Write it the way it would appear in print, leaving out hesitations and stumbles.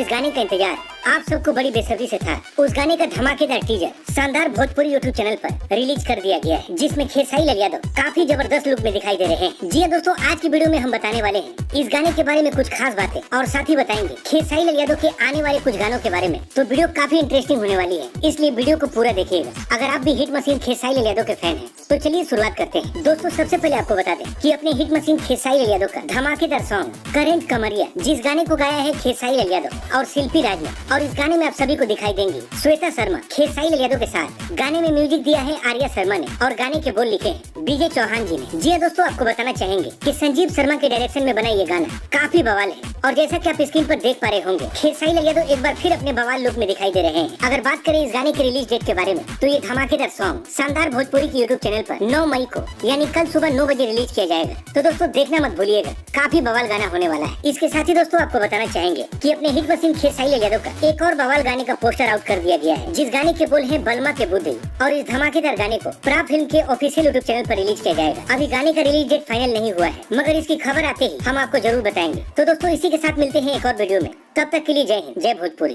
जिस गाने का इंतजार आप सबको बड़ी बेसब्री से था, उस गाने का धमाकेदार टीजर शानदार भोजपुरी यूट्यूब चैनल पर रिलीज कर दिया गया है, जिसमें खेसारी लाल यादव काफी जबरदस्त लुक में दिखाई दे रहे हैं। जी हां दोस्तों, आज की वीडियो में हम बताने वाले हैं इस गाने के बारे में कुछ खास बातें और साथ ही बताएंगे खेसारी लाल यादव के आने वाले कुछ गानों के बारे में। तो वीडियो काफी इंटरेस्टिंग होने वाली है, इसलिए वीडियो को पूरा देखिएगा। अगर आप भी हिट मशीन खेसारी लाल यादव के फैन हैं, तो चलिए शुरुआत करते हैं। दोस्तों सबसे पहले आपको बता दें कि अपने हिट मशीन खेसारी लाल यादव का धमाकेदार सॉन्ग करेंट कमरिया, जिस गाने को गाया है खेसारी लाल यादव और शिल्पी राज ने, और इस गाने में आप सभी को दिखाई देंगी श्वेता शर्मा खेसारी लाल यादव के साथ। गाने में म्यूजिक दिया है आर्या शर्मा ने और गाने के बोल लिखे हैं बीजे चौहान जी ने। जी हां दोस्तों, आपको बताना चाहेंगे कि संजीव शर्मा के डायरेक्शन में बना ये गाना काफी बवाल है, और जैसा कि आप स्क्रीन पर देख पा रहे होंगे, खेसारी लाल यादव एक बार फिर अपने बवाल लुक में दिखाई दे रहे हैं। अगर बात करें इस गाने के रिलीज डेट के बारे में, तो ये धमाकेदार सॉन्ग शानदार भोजपुरी की यूट्यूब चैनल पर 9 मई को यानी कल सुबह 9 बजे रिलीज किया जाएगा। तो दोस्तों देखना मत भूलिएगा, काफी बवाल गाना होने वाला है। इसके साथ ही दोस्तों आपको बताना चाहेंगे कि अपने हिट मशीन खेसारी लाल यादव का एक और बवाल गाने का पोस्टर आउट कर दिया गया है, जिस गाने के बोल हैं बलमा के बुद्धि, और इस धमाकेदार गाने को प्रा फिल्म के ऑफिशियल यूट्यूब चैनल पर रिलीज किया जाएगा। अभी गाने का रिलीज डेट फाइनल नहीं हुआ है, मगर इसकी खबर आते ही हम आपको जरूर बताएंगे। तो दोस्तों इसी के साथ मिलते हैं एक और वीडियो में, तब तक के लिए जय हिंद, जय भोजपुरी।